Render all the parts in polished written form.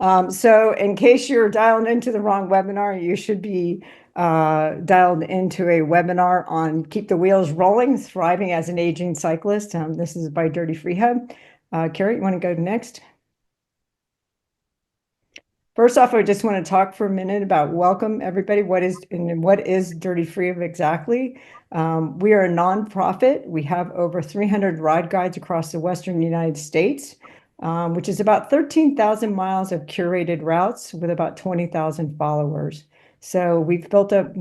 So in case you're dialed into the wrong webinar, you should be dialed into a webinar on Keep the Wheels Rolling, Thriving as an Aging Cyclist. This is by Dirty Free Hub. Carrie, you want to go next? First off, I just want to talk for a minute about welcome everybody. What is Dirty Free Hub exactly? We are a nonprofit. We have over 300 ride guides across the Western United States, which is about 13,000 miles of curated routes with about 20,000 followers. So we've built up,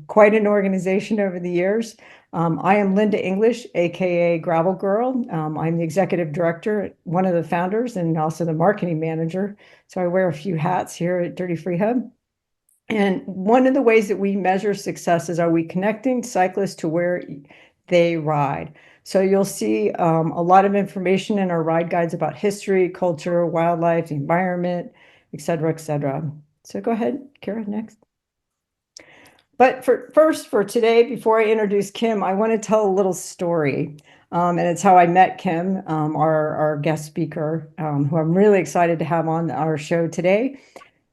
quite an organization over the years. I am Linda English, aka Gravel Girl. I'm the executive director, one of the founders, and also the marketing manager. So I wear a few hats here at Dirty Free Hub. And one of the ways that we measure success is, are we connecting cyclists to where they ride? So you'll see a lot of information in our ride guides about history, culture, wildlife, the environment, et cetera, et cetera. So go ahead, Kara, next. But for today, before I introduce Kim, I want to tell a little story. And it's how I met Kim, our guest speaker, who I'm really excited to have on our show today.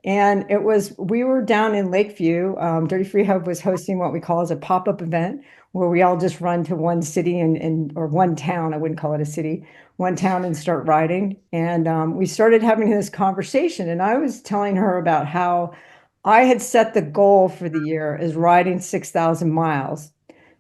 And we were down in Lakeview. Dirty Free Hub was hosting what we call as a pop-up event where we all just run to one city or one town. I wouldn't call it a city, one town, and start riding. And we started having this conversation. And I was telling her about how I had set the goal for the year as riding 6,000 miles.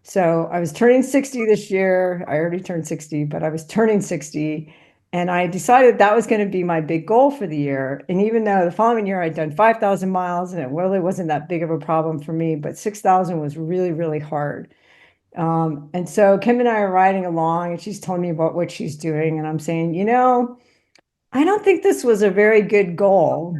So I was turning 60 this year. I already turned 60, but I was turning 60. And I decided that was going to be my big goal for the year. And even though the following year I'd done 5,000 miles and it really wasn't that big of a problem for me, but 6,000 was really, really hard. And so Kim and I are riding along and she's telling me about what she's doing. And I'm saying, I don't think this was a very good goal.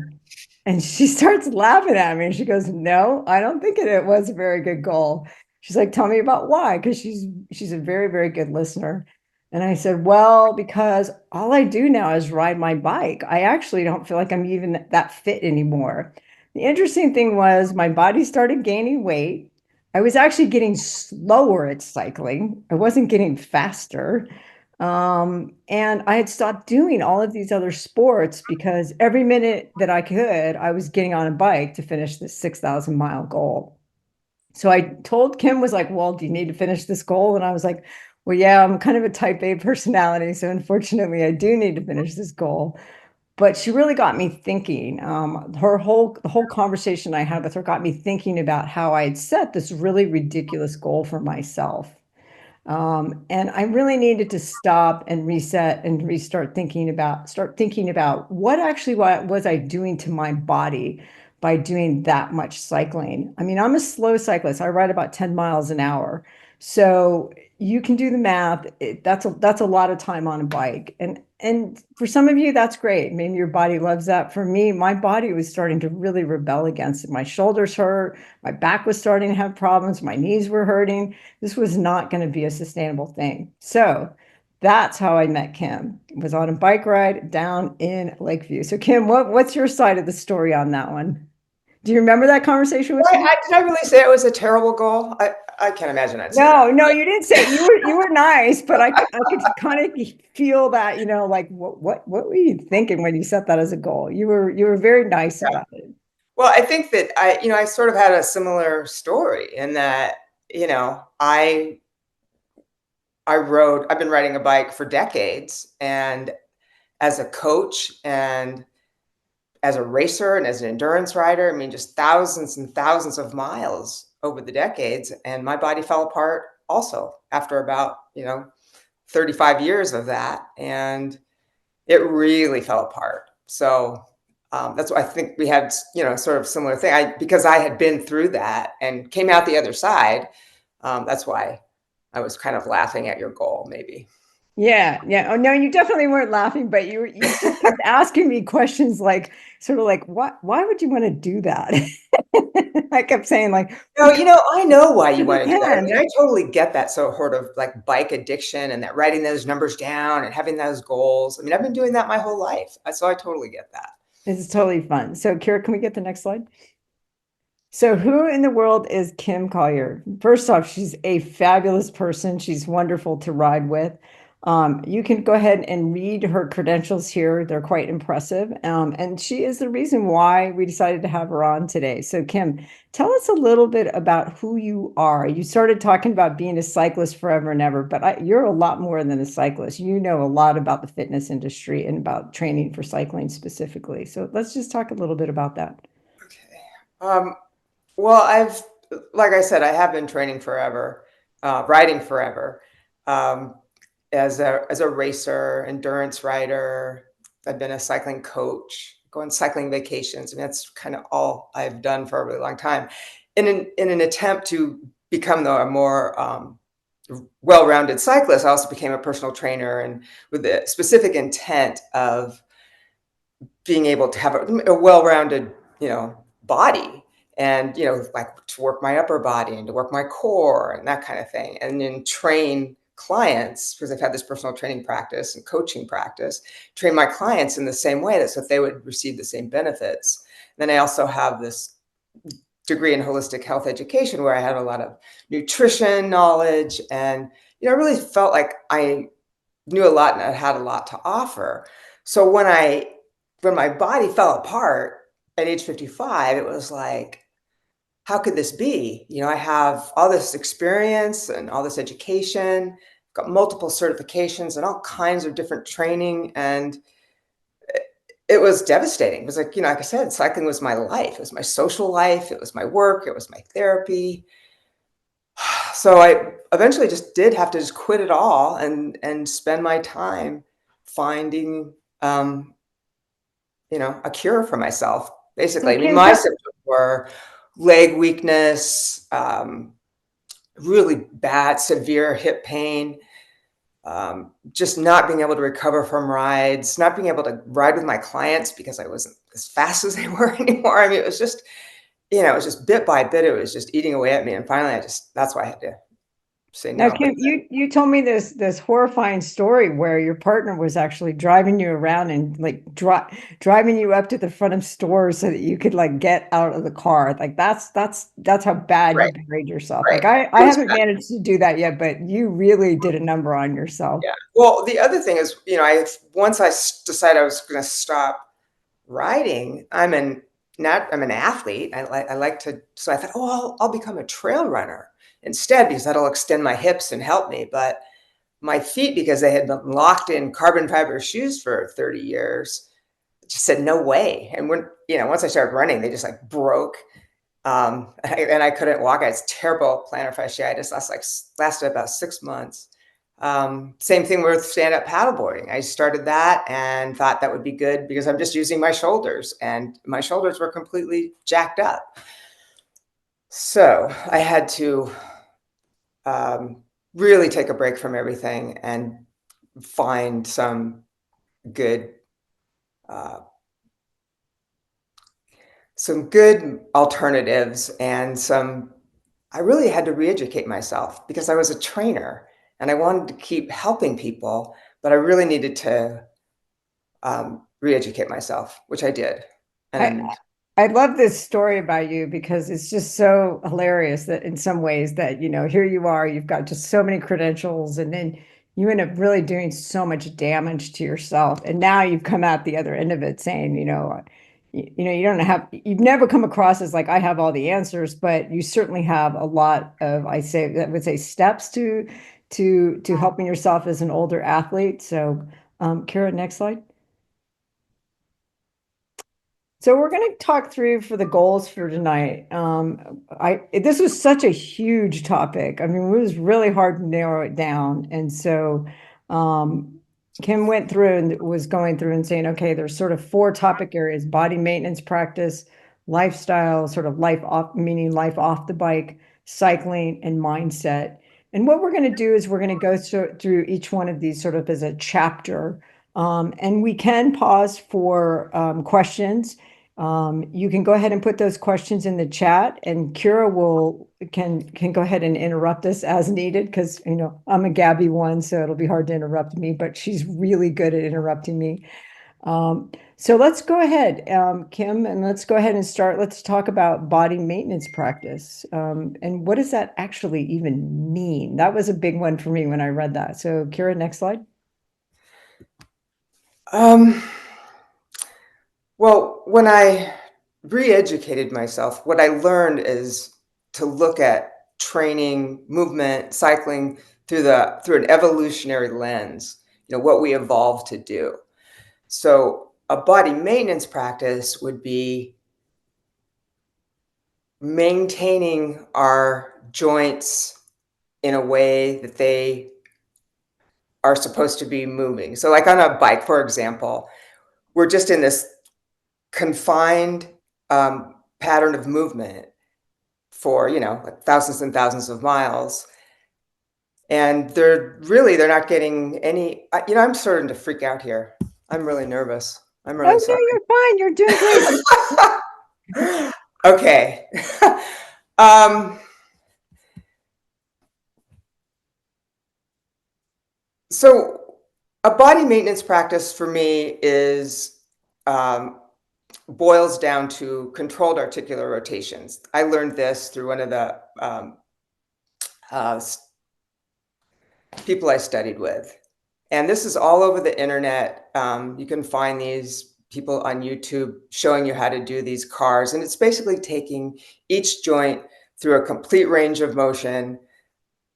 And she starts laughing at me and she goes, "No, I don't think it was a very good goal." She's like, "Tell me about why," because she's a very, very good listener. And I said, "Well, because all I do now is ride my bike. I actually don't feel like I'm even that fit anymore." The interesting thing was my body started gaining weight. I was actually getting slower at cycling. I wasn't getting faster. And I had stopped doing all of these other sports because every minute that I could, I was getting on a bike to finish this 6,000 mile goal. So I told Kim, was like, "Well, do you need to finish this goal?" And I was like, "Well, yeah, I'm kind of a type A personality. So unfortunately, I do need to finish this goal." But she really got me thinking. The whole conversation I had with her got me thinking about how I had set this really ridiculous goal for myself. And I really needed to stop and reset and start thinking about what was I doing to my body by doing that much cycling. I mean, I'm a slow cyclist. I ride about 10 miles an hour. So you can do the math. That's a lot of time on a bike. And for some of you, that's great. Maybe your body loves that. For me, my body was starting to really rebel against it. My shoulders hurt, my back was starting to have problems, my knees were hurting. This was not going to be a sustainable thing. So that's how I met Kim. It was on a bike ride down in Lakeview. So Kim, what's your side of the story on that one? Do you remember that conversation with me? Did I really say it was a terrible goal? I can't imagine I'd say that. No, you didn't say it. You were nice, but I could kind of feel that, like what were you thinking when you set that as a goal? You were very nice Yeah. about it. Well, I think that I sort of had a similar story in that, I've been riding a bike for decades, and as a coach and as a racer and as an endurance rider, I mean, just thousands and thousands of miles over the decades. And my body fell apart also after about, 35 years of that. And it really fell apart. So that's why I think we had, sort of similar thing. Because I had been through that and came out the other side. That's why I was kind of laughing at your goal, maybe. Yeah, yeah. Oh no, you definitely weren't laughing, but you just kept asking me questions like sort of like why would you want to do that? I kept saying like No, because I know why you you want to do that. I can. mean, I totally get that sort of like bike addiction and that writing those numbers down and having those goals. I mean, I've been doing that my whole life. So I totally get that. It's totally fun. So Kira, can we get the next slide? So who in the world is Kim Collier? First off, she's a fabulous person. She's wonderful to ride with. You can go ahead and read her credentials here. They're quite impressive. And she is the reason why we decided to have her on today. So, Kim, tell us a little bit about who you are. You started talking about being a cyclist forever and ever, but you're a lot more than a cyclist. You know a lot about the fitness industry and about training for cycling specifically. So, let's just talk a little bit about that. Okay. Um, well, like I said, I have been training forever, riding forever, um, as a racer, endurance rider. I've been a cycling coach, go on cycling vacations. I mean, that's kind of all I've done for a really long time. In an attempt to become a more well-rounded cyclist, I also became a personal trainer, and with the specific intent of being able to have a well-rounded, body, and like to work my upper body and to work my core and that kind of thing, and then train clients, because I've had this personal training practice and coaching practice, train my clients in the same way, that so that they would receive the same benefits. And then I also have this degree in holistic health education, where I had a lot of nutrition knowledge, and I really felt like I knew a lot and I had a lot to offer. So when my body fell apart at age 55, it was like, how could this be? I have all this experience and all this education, got multiple certifications and all kinds of different training, and it was devastating. It was like, like I said, cycling was my life. It was my social life. It was my work. It was my therapy. So I eventually just did have to just quit it all and spend my time finding, um, a cure for myself, So, basically. I mean, Kim, my symptoms were leg weakness, really bad, severe hip pain, just not being able to recover from rides, not being able to ride with my clients because I wasn't as fast as they were anymore. I mean, it was just bit by bit, it was just eating away at me. And finally, that's why I had to say now, no. But Kim, you told me this horrifying story where your partner was actually driving you around and like driving you up to the front of stores so that you could like get out of the car. Like that's how bad you right, buried yourself. right. Like I It was haven't bad. managed to do that yet, but you really did a number on yourself. Yeah. Well, the other thing is, once I decided I was going to stop riding, I'm an athlete. I like to, so I thought, oh, I'll become a trail runner instead, because that'll extend my hips and help me. But my feet, because they had been locked in carbon fiber shoes for 30 years, just said no way. And once I started running, they just like broke. And I couldn't walk. I had terrible plantar fasciitis. Lasted about 6 months. Same thing with stand-up paddleboarding. I started that and thought that would be good because I'm just using my shoulders, and my shoulders were completely jacked up. So I had to um, really take a break from everything and find good, uh, some good alternatives, and I really had to re-educate myself because I was a trainer and I wanted to keep helping people, but I really needed to re-educate myself, which I did. I And I love this story about you because it's just so hilarious that in some ways that, here you are, you've got just so many credentials and then you end up really doing so much damage to yourself. And now you've come out the other end of it saying, you don't have, you've never come across as like, I have all the answers, but you certainly have a lot of, I would say steps to helping yourself as an older athlete. So, Kara, next slide. So we're going to talk through for the goals for tonight. This was such a huge topic. I mean, it was really hard to narrow it down, and so um, Kim went through and was going through and saying, okay, there's sort of four topic areas: body maintenance practice, lifestyle, sort of life off, meaning life off the bike, cycling, and mindset. And what we're going to do is we're going to go through each one of these sort of as a chapter. And we can pause for questions. You can go ahead and put those questions in the chat, and Kira can go ahead and interrupt us as needed because I'm a Gabby one, so it'll be hard to interrupt me, but she's really good at interrupting me. So let's go ahead, Kim, and let's go ahead and start. Let's talk about body maintenance practice. And what does that actually even mean? That was a big one for me when I read that. So Kira, next slide. Um, well, when I re-educated myself, what I learned is to look at training, movement, cycling through an evolutionary lens, what we evolved to do. So a body maintenance practice would be maintaining our joints in a way that they are supposed to be moving. So like on a bike, for example, we're just in this confined pattern of movement for, like thousands and thousands of miles. And they're not getting any, I'm starting to freak out here. I'm really nervous. I'm really Oh, no, sorry. you're fine. You're doing great. Okay. um, so a body maintenance practice for me is um, boils down to controlled articular rotations. I learned this through one of the uh, people I studied with. And this is all over the internet. You can find these people on YouTube showing you how to do these cars. And it's basically taking each joint through a complete range of motion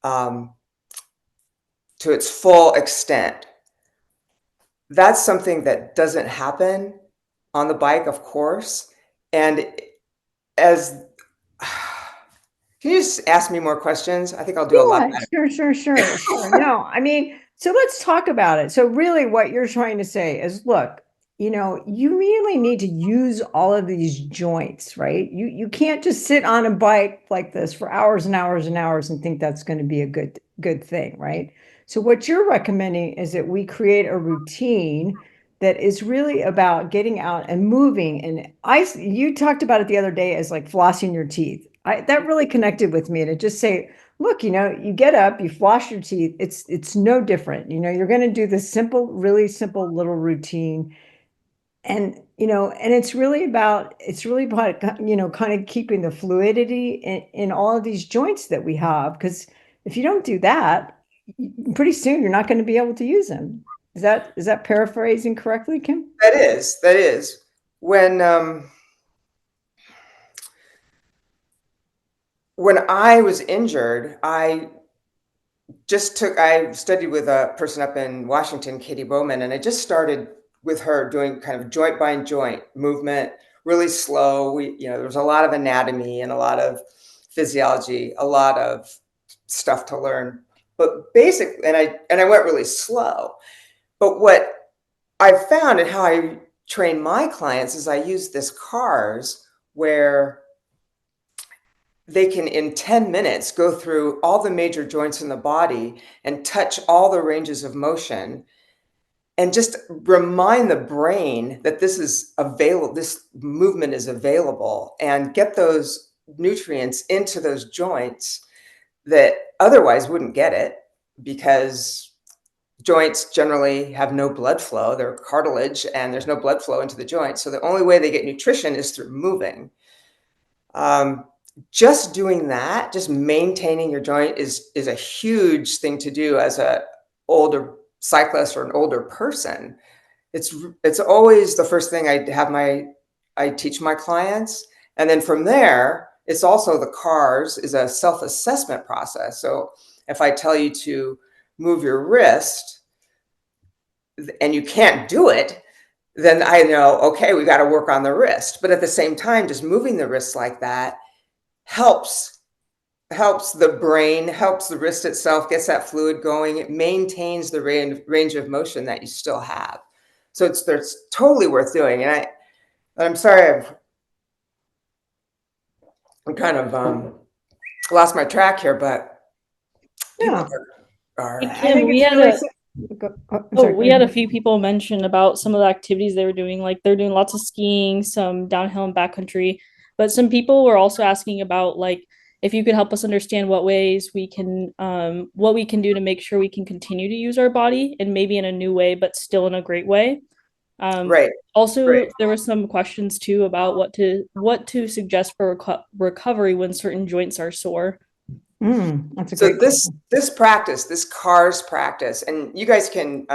um, to its full extent. That's something that doesn't happen on the bike, of course. And as can you just ask me more questions? I think I'll do a lot Yeah, better. sure. No, I mean, so let's talk about it. So really what you're trying to say is, look, you really need to use all of these joints, right? You can't just sit on a bike like this for hours and hours and hours and think that's going to be a good thing, right? So what you're recommending is that we create a routine that is really about getting out and moving. And you talked about it the other day as like flossing your teeth. That really connected with me. To just say, look, you get up, you floss your teeth. It's no different. You're going to do this simple, really simple little routine. And it's really about kind of keeping the fluidity in all of these joints that we have. Because if you don't do that, pretty soon you're not going to be able to use them. Is that paraphrasing correctly, Kim? That is. When I was injured, I studied with a person up in Washington, Katie Bowman, and I just started with her doing kind of joint by joint movement, really slow. There was a lot of anatomy and a lot of physiology, a lot of stuff to learn. But basically, and I went really slow. But what I found and how I train my clients is I use this cars where they can in 10 minutes go through all the major joints in the body and touch all the ranges of motion and just remind the brain that this movement is available, and get those nutrients into those joints that otherwise wouldn't get it, because joints generally have no blood flow. They're cartilage and there's no blood flow into the joints. So the only way they get nutrition is through moving. Um, just doing that, just maintaining your joint is a huge thing to do as a older cyclist or an older person. It's always the first thing I teach my clients. And then from there, it's also the cars is a self-assessment process. So if I tell you to move your wrist and you can't do it, then I know, okay, we got to work on the wrist. But at the same time, just moving the wrist like that helps the brain, helps the wrist itself, gets that fluid going. It maintains the range of motion that you still have. So it's totally worth doing. And I'm sorry, I'm kind of lost my track here, but people No, are Hey, I Kim, think it's really. I'm sorry. Go we had a ahead. few people mention about some of the activities they were doing, like they're doing lots of skiing, some downhill and backcountry. But some people were also asking about like if you could help us understand what we can do to make sure we can continue to use our body and maybe in a new way, but still in a great way. Um, right. Also, Right. there were some questions too about what to suggest for recovery when certain joints are sore. That's a So great this question. this practice, this cars practice, and you guys can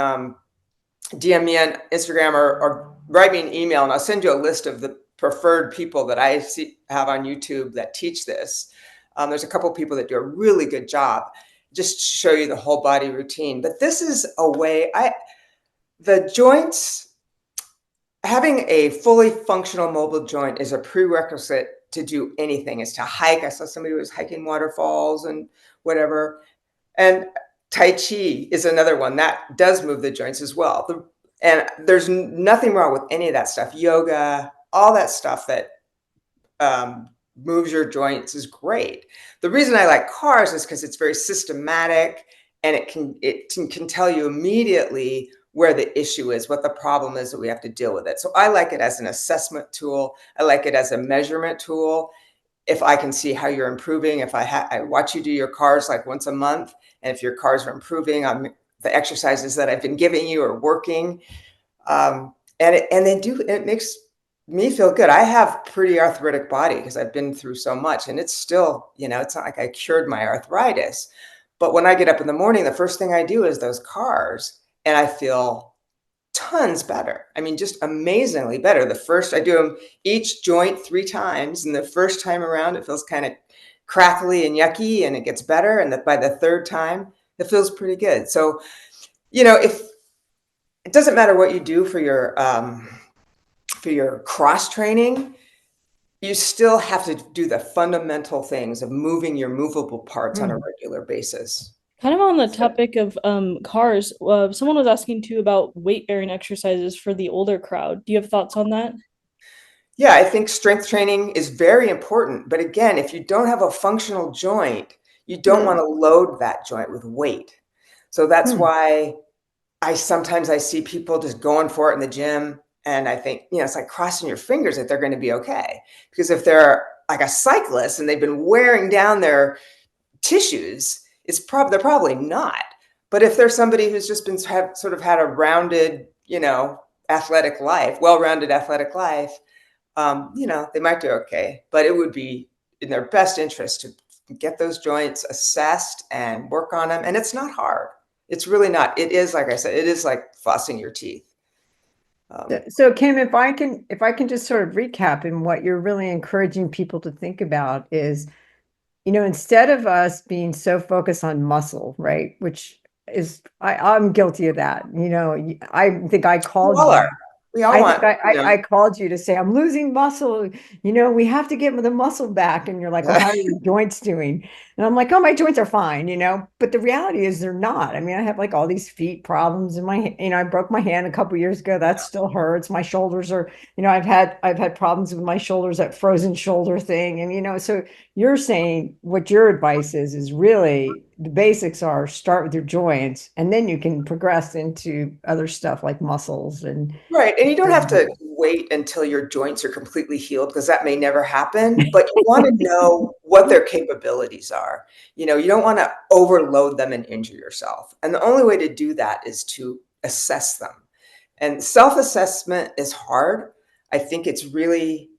DM me on Instagram or write me an email, and I'll send you a list of the preferred people that I have on YouTube that teach this. There's a couple people that do a really good job just to show you the whole body routine. But this is a way, the joints, having a fully functional mobile joint is a prerequisite to do anything. Is to hike. I saw somebody who was hiking waterfalls and whatever. And Tai Chi is another one that does move the joints as well. And there's nothing wrong with any of that stuff. Yoga, all that stuff that moves your joints is great. The reason I like cars is because it's very systematic, and it can tell you immediately where the issue is, what the problem is that we have to deal with it. So I like it as an assessment tool. I like it as a measurement tool. If I can see how you're improving, if I watch you do your cars like once a month, and if your cars are improving, the exercises that I've been giving you are working, and it makes me feel good. I have pretty arthritic body because I've been through so much, and it's still, it's not like I cured my arthritis. But when I get up in the morning, the first thing I do is those cars, and I feel tons better. I mean, just amazingly better. I do them each joint 3 times, and the first time around it feels kind of crackly and yucky, and it gets better. And by the 3rd time, it feels pretty good. So, if it doesn't matter what you do for your cross training, you still have to do the fundamental things of moving your movable parts on a regular basis. Kind of on the topic of cars, someone was asking too about weight bearing exercises for the older crowd. Do you have thoughts on that? Yeah, I think strength training is very important. But again, if you don't have a functional joint, you don't want to load that joint with weight. So that's why sometimes I see people just going for it in the gym. And I think, it's like crossing your fingers that they're going to be okay. Because if they're like a cyclist and they've been wearing down their tissues, they're probably not. But if there's somebody who's just been sort of had a rounded, athletic life, well-rounded athletic life, they might do okay. But it would be in their best interest to get those joints assessed and work on them. And it's not hard. It's really not. It is, like I said, it is like flossing your teeth. So Kim, if I can just sort of recap, and what you're really encouraging people to think about is, instead of us being so focused on muscle, right? Which is, I'm guilty of that. I think I called We all you. are. We all want. I called you to say, I'm losing muscle. We have to get the muscle back. And you're like, well, how are your joints doing? And I'm like, oh, my joints are fine, but the reality is they're not. I mean, I have like all these feet problems in my, I broke my hand a couple years ago. That still hurts. My shoulders are, I've had problems with my shoulders, that frozen shoulder thing. And, so you're saying what your advice is really the basics are start with your joints, and then you can progress into other stuff like muscles and right. And you don't have to wait until your joints are completely healed, because that may never happen, but you want to know what their capabilities are. You don't want to overload them and injure yourself. And the only way to do that is to assess them. And self-assessment is hard. I think it's really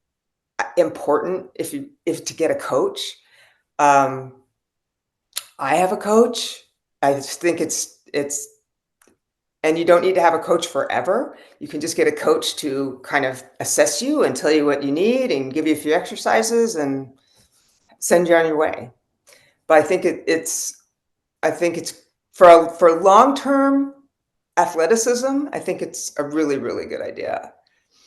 important if to get a coach. I have a coach. I just think it's and you don't need to have a coach forever. You can just get a coach to kind of assess you and tell you what you need and give you a few exercises and send you on your way. But I think it's for long-term athleticism, I think it's a really, really good idea.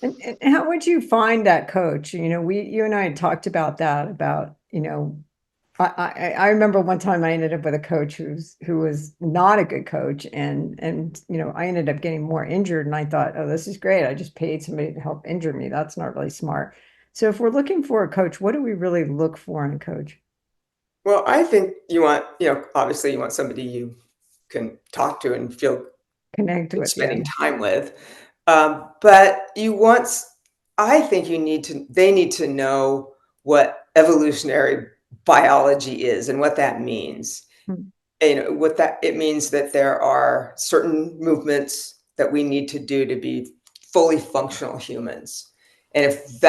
And how would you find that coach? You and I had talked about that, I remember one time I ended up with a coach who was not a good coach, and I ended up getting more injured, and I thought, oh, this is great. I just paid somebody to help injure me. That's not really smart. So if we're looking for a coach, what do we really look for in a coach? Well, I think obviously you want somebody you can talk to and feel Connect with, yeah. spending time with. But I think they need to know what evolutionary biology is and what that means. It means that there are certain movements that we need to do to be fully functional humans. And if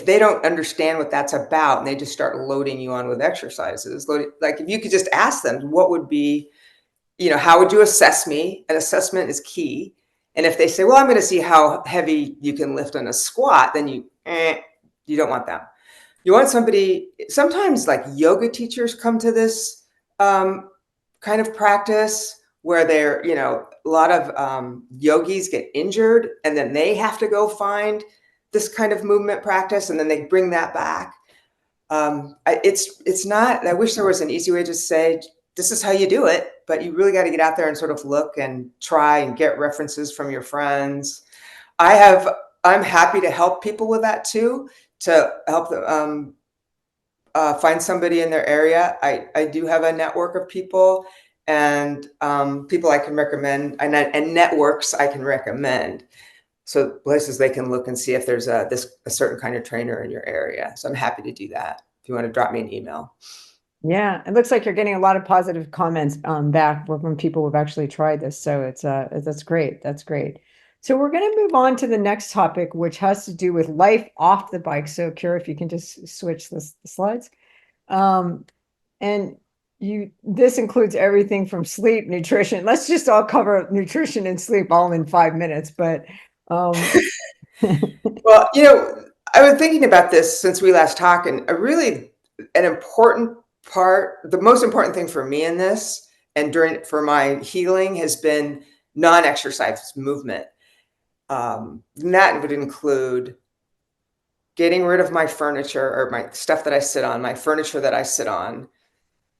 they don't understand what that's about, and they just start loading you on with exercises, like if you could just ask them what would be how would you assess me? An assessment is key. And if they say, well, I'm going to see how heavy you can lift on a squat, then you don't want them. You want somebody, sometimes like yoga teachers come to this kind of practice where they're, a lot of yogis get injured and then they have to go find this kind of movement practice and then they bring that back. It's not, I wish there was an easy way to say, this is how you do it, but you really got to get out there and sort of look and try and get references from your friends. I'm happy to help people with that too, to help them find somebody in their area. I do have a network of people and people I can recommend and networks I can recommend. So places they can look and see if there's a certain kind of trainer in your area. So I'm happy to do that if you want to drop me an email. Yeah, it looks like you're getting a lot of positive comments back from people who've actually tried this. So that's great. That's great. So we're going to move on to the next topic, which has to do with life off the bike. So Kira, if you can just switch the slides. And this includes everything from sleep, nutrition. Let's just all cover nutrition and sleep all in 5 minutes. But well, I've been thinking about this since we last talked, and an important part, the most important thing for me in this and for my healing has been non-exercise movement. That would include getting rid of my furniture or my stuff that I sit on, my furniture that I sit on,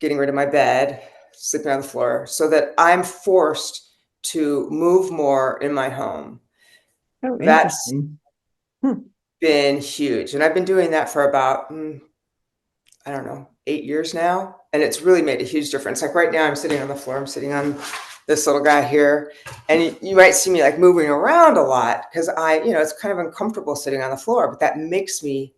getting rid of my bed, sleeping on the floor, so that I'm forced to move more in my home. oh, That's interesting. been huge. And I've been doing that for about, I don't know, 8 years now. And it's really made a huge difference. Like right now I'm sitting on the floor, I'm sitting on this little guy here. And you might see me like moving around a lot because it's kind of uncomfortable sitting on the floor, but that makes me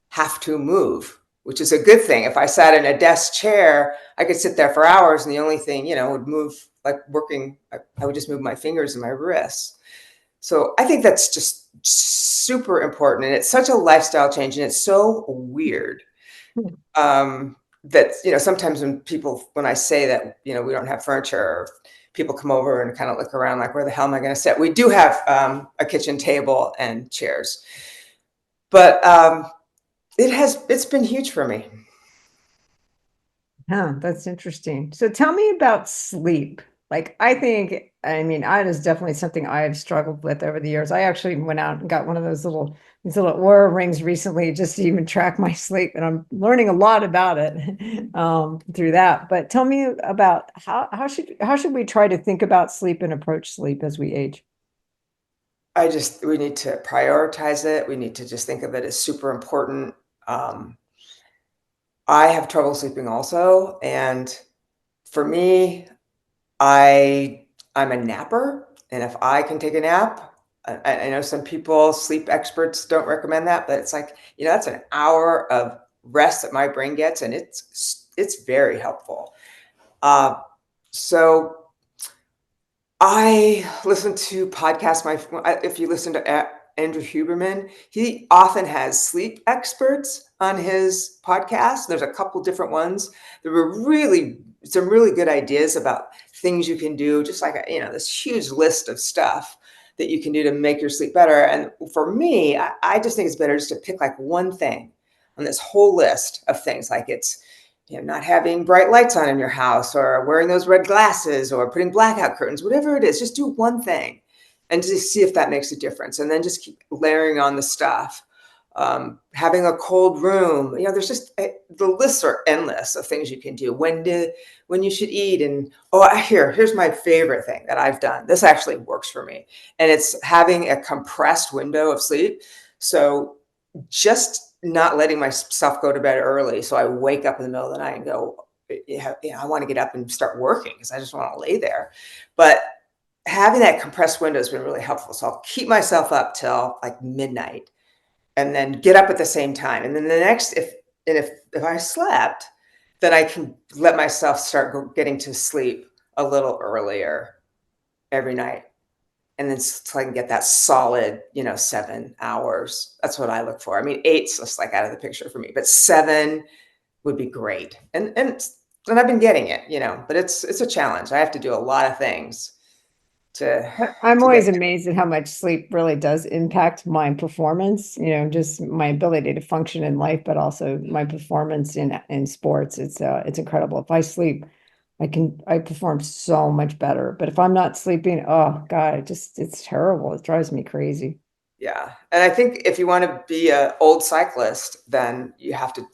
have to move, which is a good thing. If I sat in a desk chair, I could sit there for hours and the only thing, would move like working, I would just move my fingers and my wrists. So I think that's just super important. And it's such a lifestyle change and it's so weird. That, sometimes when I say that, we don't have furniture or people come over and kind of look around like, where the hell am I going to sit? We do have a kitchen table and chairs, but it's been huge for me. Huh, that's interesting. So tell me about sleep. Like, that is definitely something I've struggled with over the years. I actually went out and got one of these little Oura rings recently just to even track my sleep. And I'm learning a lot about it through that. But tell me about how should we try to think about sleep and approach sleep as we age? We need to prioritize it. We need to just think of it as super important. I have trouble sleeping also. And for me, I'm a napper. And if I can take a nap, I know some people, sleep experts don't recommend that, but it's like, that's an hour of rest that my brain gets. And it's very helpful. So I listen to podcasts. If you listen to Andrew Huberman, he often has sleep experts on his podcast. There's a couple different ones. There were some really good ideas about things you can do, just like this huge list of stuff that you can do to make your sleep better. And for me, I just think it's better just to pick like one thing on this whole list of things. Like it's not having bright lights on in your house or wearing those red glasses or putting blackout curtains, whatever it is, just do one thing and just see if that makes a difference. And then just keep layering on the stuff. Having a cold room, there's just, the lists are endless of things you can do. When you should eat. And here's my favorite thing that I've done. This actually works for me. And it's having a compressed window of sleep. So just not letting myself go to bed early. So I wake up in the middle of the night and go, I want to get up and start working because I just want to lay there. But having that compressed window has been really helpful. So I'll keep myself up till like midnight and then get up at the same time. And then if I slept, then I can let myself start getting to sleep a little earlier every night. And then so I can get that solid, 7 hours. That's what I look for. I mean, 8's just like out of the picture for me, but 7 would be great. And And I've been getting it, but it's a challenge. I have to do a lot of things to I'm get. always amazed at how much sleep really does impact my performance, just my ability to function in life, but also my performance in sports. It's incredible. If I sleep, I perform so much better. But if I'm not sleeping, oh God, it's terrible. It drives me crazy. Yeah. And I think if you want to be an old cyclist, then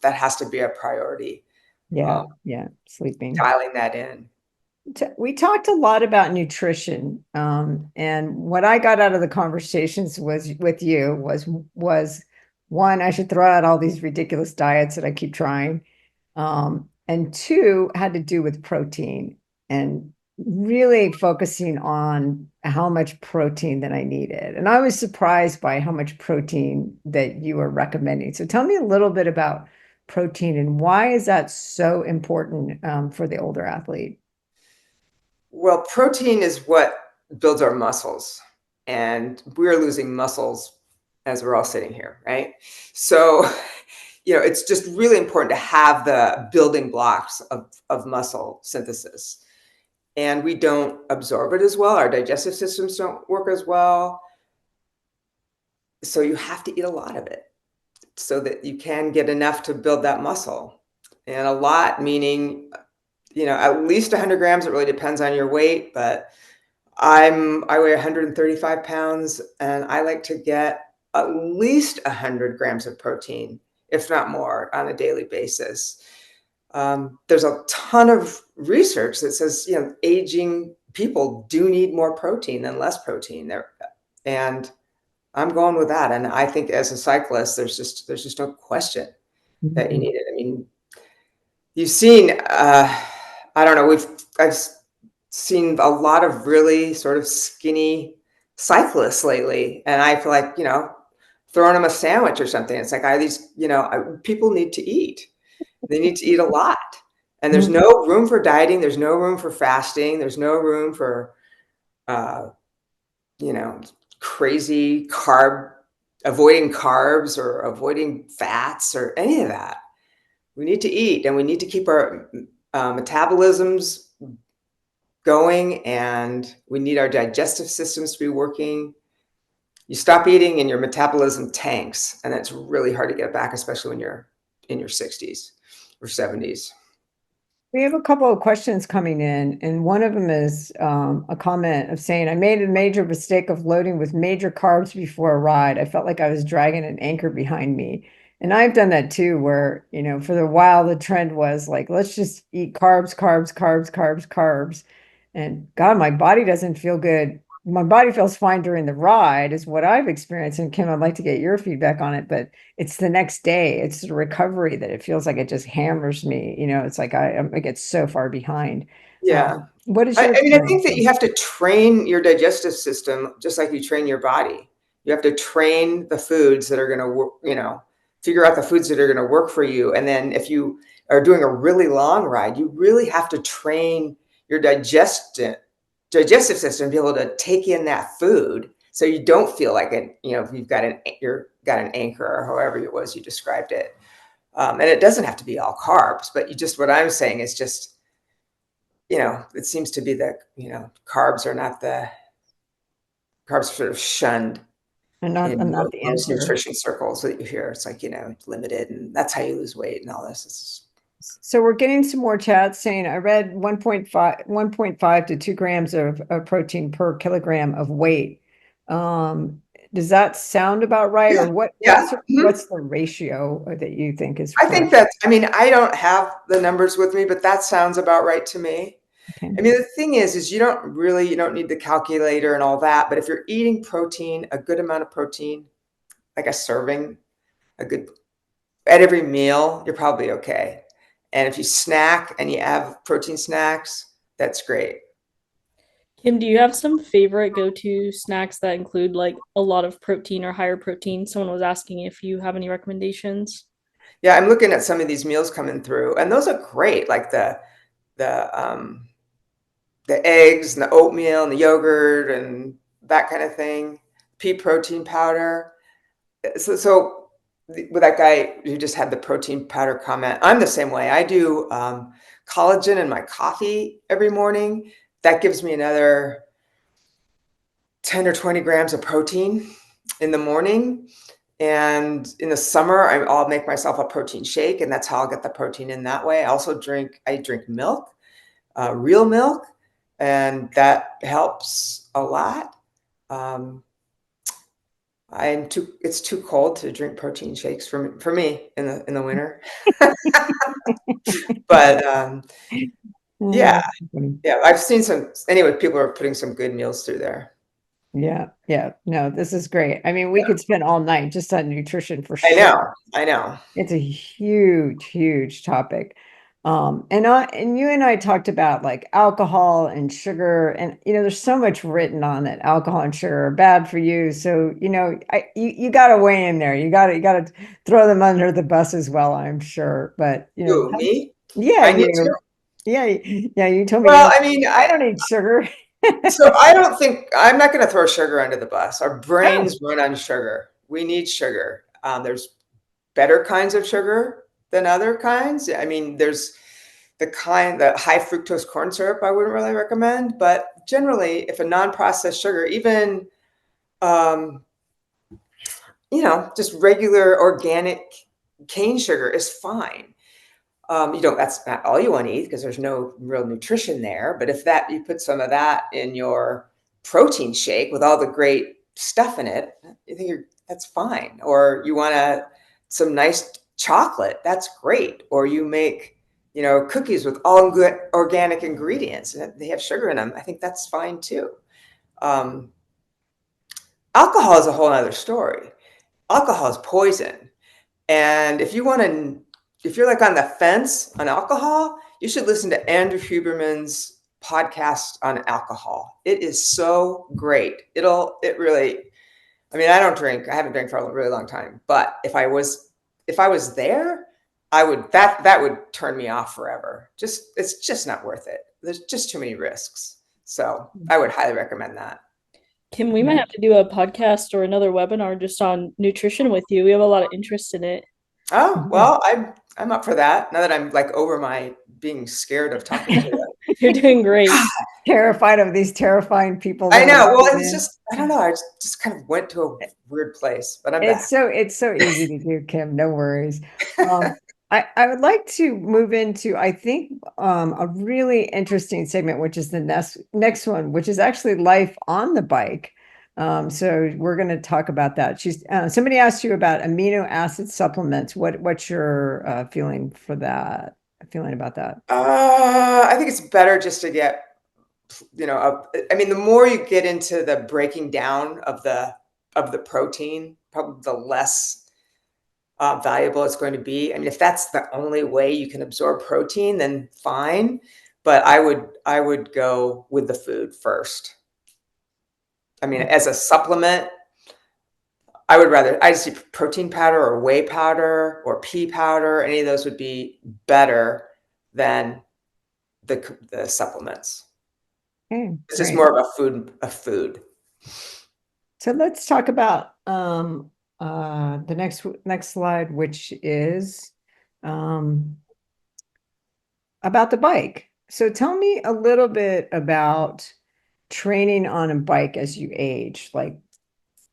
that has to be a priority, Yeah, um, yeah, sleeping. dialing that in. We talked a lot about nutrition, and what I got out of the conversations was with you was one, I should throw out all these ridiculous diets that I keep trying, and two had to do with protein and really focusing on how much protein that I needed. And I was surprised by how much protein that you were recommending. So tell me a little bit about protein and why is that so important, for the older athlete? Well, protein is what builds our muscles, and we're losing muscles as we're all sitting here, right? So, it's just really important to have the building blocks of muscle synthesis. And we don't absorb it as well. Our digestive systems don't work as well. So you have to eat a lot of it so that you can get enough to build that muscle. And a lot meaning, at least 100 grams. It really depends on your weight, but I weigh 135 pounds, and I like to get at least 100 grams of protein, if not more, on a daily basis. There's a ton of research that says, aging people do need more protein than less protein there. And I'm going with that. And I think as a cyclist, there's just no question that you Mhm. need it. I mean, you've seen, I don't know, I've seen a lot of really sort of skinny cyclists lately. And I feel like, throwing them a sandwich or something. It's like, people need to eat. They need to eat a lot. And there's Mhm. no room for dieting. There's no room for fasting. There's no room for, uh, you know, crazy avoiding carbs or avoiding fats or any of that. We need to eat, and we need to keep our metabolisms going, and we need our digestive systems to be working. You stop eating and your metabolism tanks, and it's really hard to get back, especially when you're in your 60s or 70s. We have a couple of questions coming in, and one of them is a comment of saying, I made a major mistake of loading with major carbs before a ride. I felt like I was dragging an anchor behind me. And I've done that too, where, for the while the trend was like, let's just eat carbs, carbs, carbs, carbs, carbs. And God, my body doesn't feel good. My body feels fine during the ride, is what I've experienced. And Kim, I'd like to get your feedback on it, but it's the next day, it's the recovery that it feels like it just hammers me. It's like I get so far behind. Yeah. What is I, your I mean, I think experience that on? you have to train your digestive system just like you train your body. You have to train the foods that are going to work, figure out the foods that are going to work for you. And then if you are doing a really long ride, you really have to train your digestive system to be able to take in that food so you don't feel like it, if you've got an anchor or however it was you described it. And it doesn't have to be all carbs, but what I'm saying is just, it seems to be that, carbs are sort of shunned I'm in not the most answer. nutrition circles that you hear. It's like, limited, and that's how you lose weight and all this. So we're getting some more chats saying I read 1.5 to 2 grams of protein per kilogram of weight. Does that sound about right? Yeah, Or what yeah. Mhm. what's the ratio that you think is I think correct? I mean, I don't have the numbers with me, but that sounds about right to me. Okay. I mean, the thing is you don't need the calculator and all that, but if you're eating protein, a good amount of protein, like a serving, a good at every meal, you're probably okay. And if you snack and you have protein snacks, that's great. Kim, do you have some favorite go-to snacks that include like a lot of protein or higher protein? Someone was asking if you have any recommendations. Yeah, I'm looking at some of these meals coming through, and those are great, like the eggs and the oatmeal and the yogurt and that kind of thing. Pea protein powder. With that guy who just had the protein powder comment, I'm the same way. I do collagen in my coffee every morning. That gives me another 10 or 20 grams of protein in the morning. And in the summer, I'll make myself a protein shake, and that's how I'll get the protein in that way. I drink milk, real milk, and that helps a lot. It's too cold to drink protein shakes for me in the winter. But yeah, I've seen people are putting some good meals through there. Yeah. No, this is great. I mean, we could spend all night just on nutrition for sure. I know. It's a huge topic. And you and I talked about like alcohol and sugar, and there's so much written on it. Alcohol and sugar are bad for you. So, you got to weigh in there. You got to throw them under the bus as well, I'm sure. But, Who, me? yeah, I need to. Yeah, you told me Well, I mean, I don't eat sugar. so I'm not going to throw sugar under the bus. Our brains run on sugar. We need sugar. There's better kinds of sugar than other kinds. I mean, there's the high fructose corn syrup I wouldn't really recommend, but generally, if a non-processed sugar, even just regular organic cane sugar is fine. That's not all you want to eat because there's no real nutrition there. But if you put some of that in your protein shake with all the great stuff in it, you think that's fine. Or you want some nice chocolate, that's great. Or you make, cookies with all good organic ingredients and they have sugar in them. I think that's fine too. Alcohol is a whole other story. Alcohol is poison. And if you're like on the fence on alcohol, you should listen to Andrew Huberman's podcast on alcohol. It is so great. I don't drink. I haven't drank for a really long time, but if I was there, that would turn me off forever. It's just not worth it. There's just too many risks. So I would highly recommend that. Kim, we might have to do a podcast or another webinar just on nutrition with you. We have a lot of interest in it. Oh, well, I'm up for that now that I'm like over my being scared of talking to them. You're doing great. Terrified of these terrifying people. I know. Well, it's just, I don't know. I just kind of went to a weird place, but I'm back. It's so easy to do, Kim. No worries. I would like to move into, I think, a really interesting segment, which is the next one, which is actually life on the bike. So we're going to talk about that. Somebody asked you about amino acid supplements. What's your feeling about that? I think it's better just to get, the more you get into the breaking down of the protein, probably the less valuable it's going to be. I mean, if that's the only way you can absorb protein, then fine. But I would go with the food first. I mean, as a supplement, I'd see protein powder or whey powder or pea powder. Any of those would be better than the supplements. Okay, it's just more of a food. So let's talk about the next slide, which is about the bike. So tell me a little bit about training on a bike as you age. Like,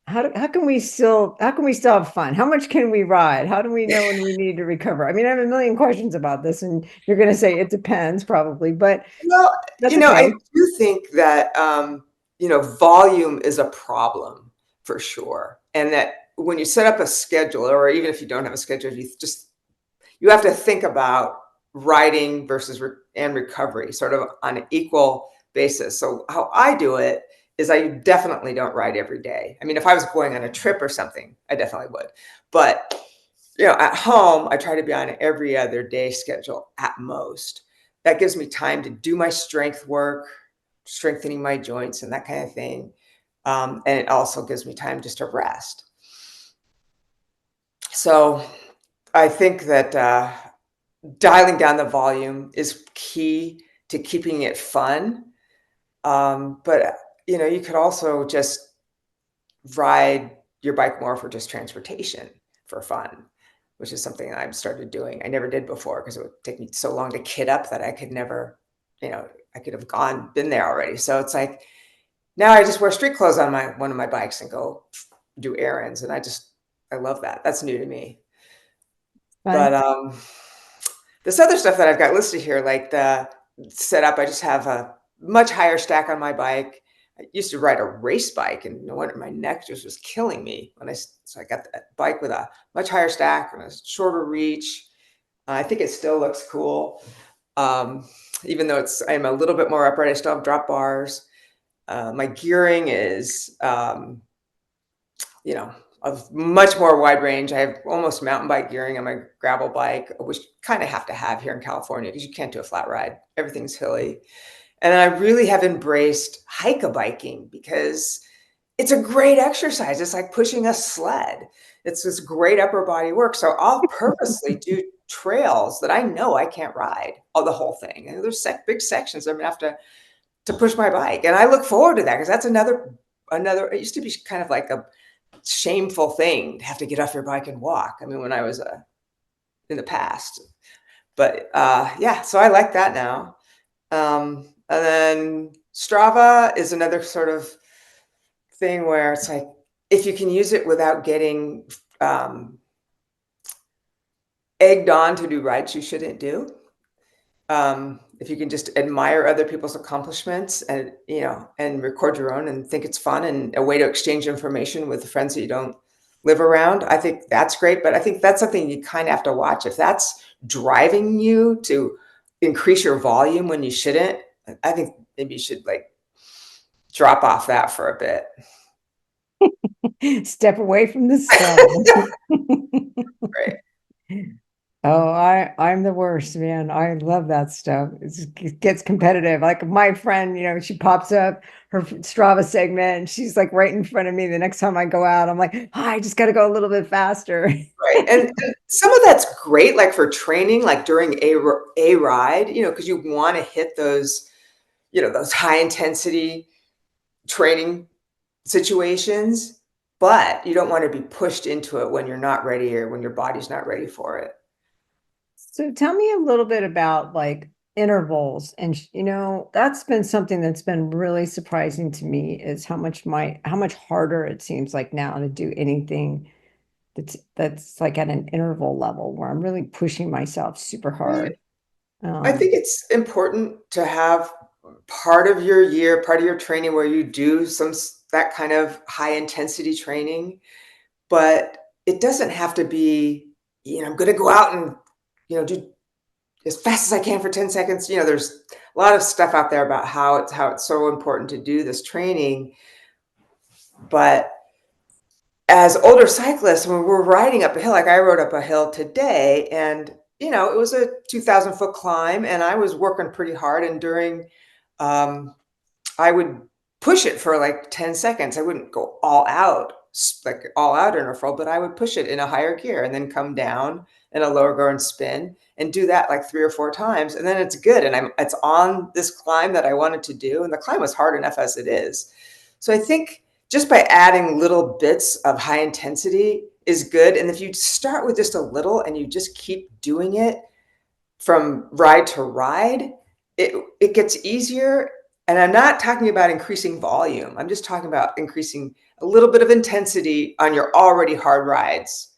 how can we still have fun? How much can we ride? How do we know when we need to recover? I mean, I have a million questions about this, and you're going to say it depends, probably, but that's okay. I do think that volume is a problem for sure, and that when you set up a schedule, or even if you don't have a schedule, you have to think about riding versus and recovery sort of on an equal basis. So how I do it is I definitely don't ride every day. I mean, if I was going on a trip or something, I definitely would. But, at home, I try to be on an every other day schedule at most. That gives me time to do my strength work, strengthening my joints and that kind of thing. And it also gives me time just to rest. So I think that dialing down the volume is key to keeping it fun. But you could also just ride your bike more for just transportation for fun, which is something I've started doing. I never did before because it would take me so long to kit up that I could never, I could have been there already. So it's like now I just wear street clothes on one of my bikes and go do errands, and I love that. That's new to me. But Fun. this other stuff that I've got listed here, like the setup, I just have a much higher stack on my bike. I used to ride a race bike, and no wonder my neck just was killing me so I got that bike with a much higher stack and a shorter reach. I think it still looks cool. Even though I'm a little bit more upright, I still have drop bars. My gearing is, of much more wide range. I have almost mountain bike gearing on my gravel bike, which you kind of have to have here in California because you can't do a flat ride. Everything's hilly. And I really have embraced hike-a-biking because it's a great exercise. It's like pushing a sled. It's this great upper body work. So I'll purposely do trails that I know I can't ride the whole thing. And there's big sections I'm gonna have to push my bike. And I look forward to that because that's another, it used to be kind of like a shameful thing to have to get off your bike and walk. I mean, when I was in the past, but yeah, so I like that now. And then Strava is another sort of thing where it's like, if you can use it without getting egged on to do rides you shouldn't do. If you can just admire other people's accomplishments and record your own and think it's fun and a way to exchange information with friends that you don't live around, I think that's great. But I think that's something you kind of have to watch. If that's driving you to increase your volume when you shouldn't, I think maybe you should drop off that for a bit. Step away from the stone. Right. Oh, I'm the worst, man. I love that stuff. It gets competitive. Like my friend, she pops up her Strava segment and she's like right in front of me. The next time I go out, I'm like, oh, I just got to go a little bit faster. Right. And some of that's great, like for training, like during a ride, because you want to hit those, those high intensity training situations, but you don't want to be pushed into it when you're not ready or when your body's not ready for it. So tell me a little bit about like intervals. And that's been something that's been really surprising to me is how much harder it seems like now to do anything that's like at an interval level where I'm really pushing myself super hard. I think it's important to have part of your year, part of your training where you do that kind of high intensity training, but it doesn't have to be, I'm going to go out and, do as fast as I can for 10 seconds. There's a lot of stuff out there about how it's so important to do this training. But as older cyclists, when we're riding up a hill, like I rode up a hill today, and it was a 2,000-foot climb, and I was working pretty hard. And during, I would push it for like 10 seconds. I wouldn't go all out interval, but I would push it in a higher gear and then come down in a lower gear and spin and do that like 3 or 4 times. And then it's good. And it's on this climb that I wanted to do. And the climb was hard enough as it is. So I think just by adding little bits of high intensity is good. And if you start with just a little and you just keep doing it from ride to ride, it gets easier. And I'm not talking about increasing volume. I'm just talking about increasing a little bit of intensity on your already hard rides.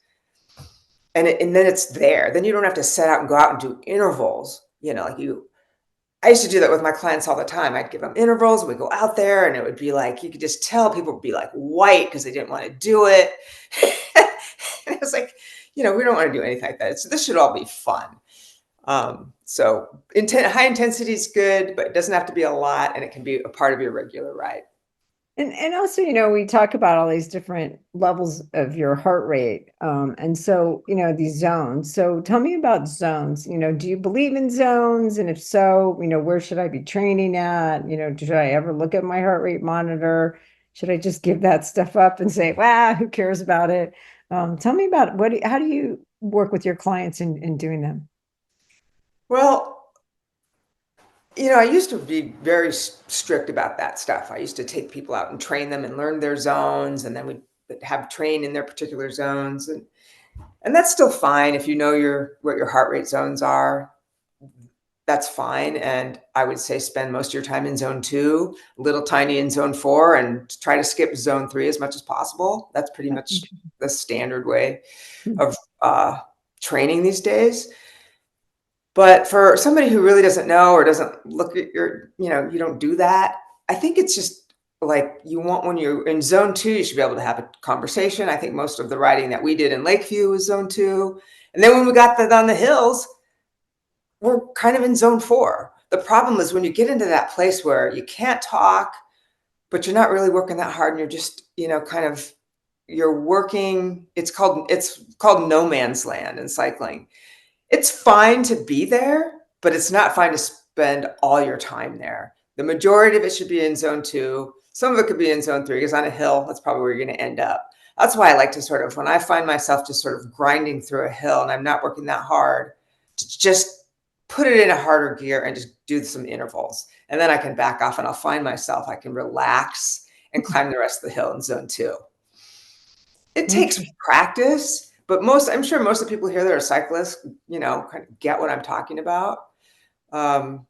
And then it's there. Then you don't have to set out and go out and do intervals. I used to do that with my clients all the time. I'd give them intervals. We'd go out there and it would be like, you could just tell people would be like white because they didn't want to do it. And it was like, we don't want to do anything like that. So this should all be fun. So high intensity is good, but it doesn't have to be a lot, and it can be a part of your regular ride. And also, we talk about all these different levels of your heart rate. And so, these zones. So tell me about zones. Do you believe in zones? And if so, where should I be training at? Should I ever look at my heart rate monitor? Should I just give that stuff up and say, wow, who cares about it? Tell me about how do you work with your clients in doing them? Well, I used to be very strict about that stuff. I used to take people out and train them and learn their zones, and then we'd have train in their particular zones. And And that's still fine if you know what your heart rate zones are. That's fine. And I would say spend most of your time in zone 2, little tiny in zone 4, and try to skip zone 3 as much as possible. That's pretty much the standard way of training these days. But for somebody who really doesn't know or doesn't look at you don't do that. I think it's just like when you're in zone 2, you should be able to have a conversation. I think most of the riding that we did in Lakeview was zone 2. And then when we got on the hills, we're kind of in zone 4. The problem is when you get into that place where you can't talk, but you're not really working that hard and you're just, you're working. It's called no man's land in cycling. It's fine to be there, but it's not fine to spend all your time there. The majority of it should be in zone 2. Some of it could be in zone 3 because on a hill, that's probably where you're going to end up. That's why I like to when I find myself just sort of grinding through a hill and I'm not working that hard, to just put it in a harder gear and just do some intervals. And then I can back off and I'll find myself, I can relax and climb the rest of the hill in zone 2. It takes practice, but I'm sure most of the people here that are cyclists, kind of get what I'm talking about. But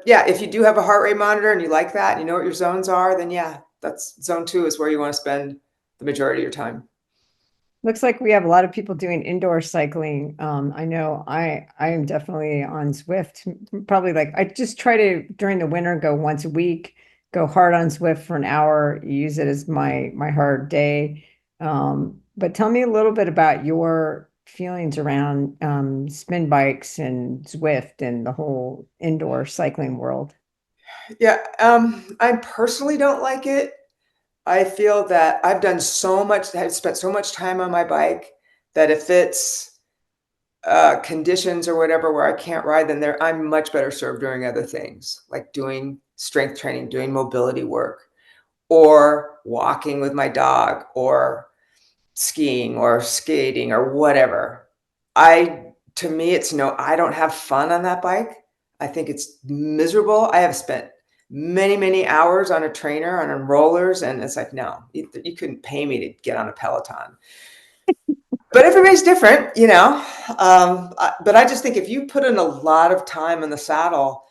yeah, if you do have a heart rate monitor and you like that, and you know what your zones are, then yeah, that's zone 2 is where you want to spend the majority of your time. Looks like we have a lot of people doing indoor cycling. I know I am definitely on Zwift. Probably I just try to during the winter go once a week, go hard on Zwift for an hour, use it as my hard day. But tell me a little bit about your feelings around spin bikes and Zwift and the whole indoor cycling world. Yeah, I personally don't like it. I feel that I've spent so much time on my bike that if it's conditions or whatever where I can't ride, then I'm much better served doing other things, like doing strength training, doing mobility work, or walking with my dog, or skiing or skating or whatever. To me, I don't have fun on that bike. I think it's miserable. I have spent many, many hours on a trainer, on rollers, and it's like, no, you couldn't pay me to get on a Peloton. But everybody's different, but I just think if you put in a lot of time in the saddle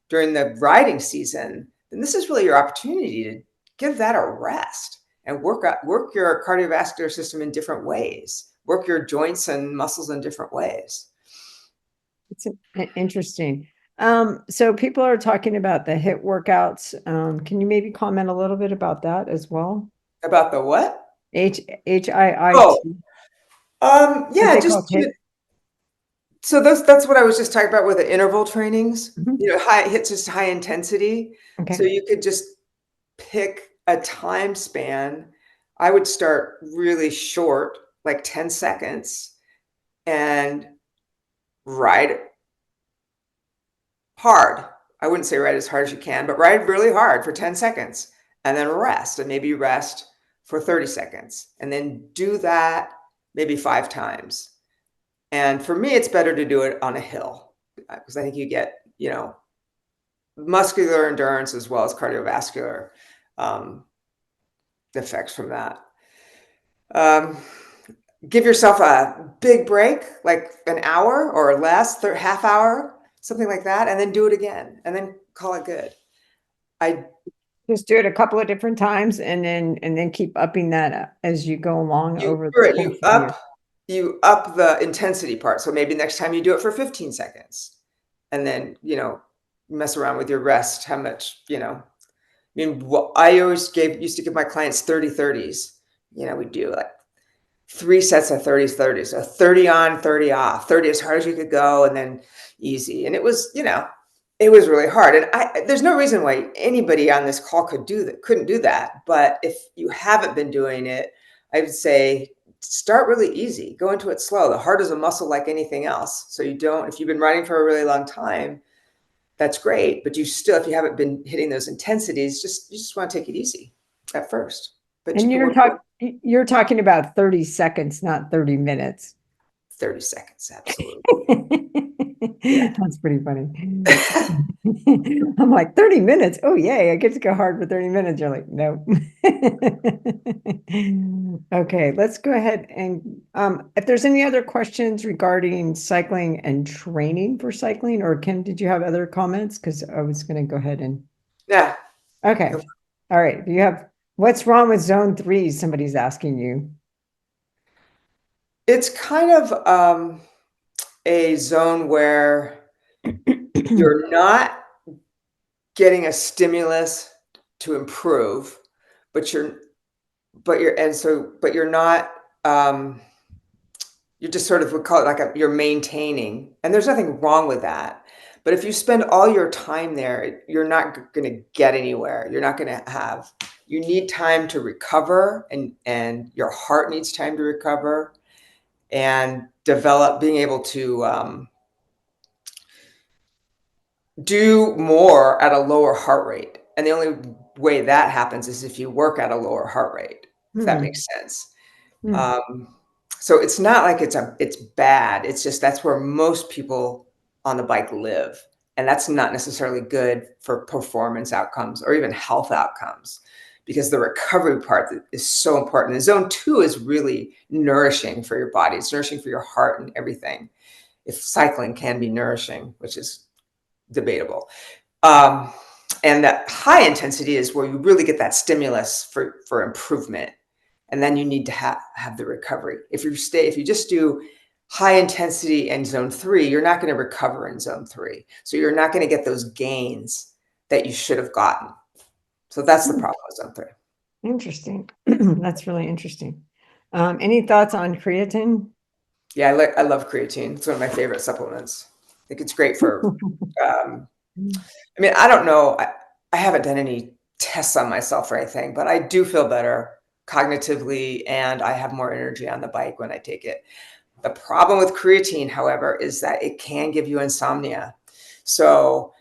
during the riding season, then this is really your opportunity to give that a rest and work your cardiovascular system in different ways, work your joints and muscles in different ways. It's interesting. So people are talking about the HIIT workouts. Can you maybe comment a little bit about that as well? About the what? HIIT. Yeah, just HIIT. So that's what I was just talking about with the interval trainings. Mm-hmm. HIIT's just high intensity. Okay. So you could just pick a time span. I would start really short, like 10 seconds, and ride hard. I wouldn't say ride as hard as you can, but ride really hard for 10 seconds and then rest, and maybe rest for 30 seconds and then do that maybe 5 times. And for me, it's better to do it on a hill because I think you get, muscular endurance as well as cardiovascular effects from that. Give yourself a big break, like an hour or less, half hour, something like that, and then do it again, and then call it good. I just do it a couple of different times, and then keep upping that as you go along over the course you up the intensity part. So maybe next time you do it for 15 seconds, and then mess around with your rest. How much I used to give my clients 30-30s. We do like 3 sets of 30-30s, so 30 on, 30 off, 30 as hard as you could go, and then easy. And it was, it was really hard. And there's no reason why anybody on this call couldn't do that. But if you haven't been doing it, I would say start really easy. Go into it slow. The heart is a muscle like anything else. So if you've been riding for a really long time, that's great. But if you haven't been hitting those intensities, you just want to take it easy at first. But and you're talking about 30 seconds, not 30 minutes. 30 seconds, absolutely. That's pretty funny. I'm like, 30 minutes. Oh, yay. I get to go hard for 30 minutes. You're like, nope. Okay, let's go ahead and if there's any other questions regarding cycling and training for cycling, or Kim, did you have other comments? Because I was going to go ahead and Yeah. okay. All right. Do you have what's wrong with zone 3? Somebody's asking you. It's kind of a zone where you're not getting a stimulus to improve, but you're not you're just sort of, we call it like you're maintaining, and there's nothing wrong with that. But if you spend all your time there, you're not going to get anywhere. You're not going to have, you need time to recover, and your heart needs time to recover and develop, being able to do more at a lower heart rate. And the only way that happens is if you work at a lower heart rate, if that makes sense. So it's not like it's bad. It's just that's where most people on the bike live. And that's not necessarily good for performance outcomes or even health outcomes, because the recovery part is so important. And zone 2 is really nourishing for your body. It's nourishing for your heart and everything. If cycling can be nourishing, which is debatable. And that high intensity is where you really get that stimulus for improvement. And then you need to have the recovery. If you just do high intensity in zone 3, you're not going to recover in zone 3. So you're not going to get those gains that you should have gotten. So that's the problem with zone 3. Interesting. That's really interesting. Any thoughts on creatine? Yeah, I love creatine. It's one of my favorite supplements. I think it's great for, I mean, I don't know. I haven't done any tests on myself or anything, but I do feel better cognitively, and I have more energy on the bike when I take it. The problem with creatine, however, is that it can give you insomnia. So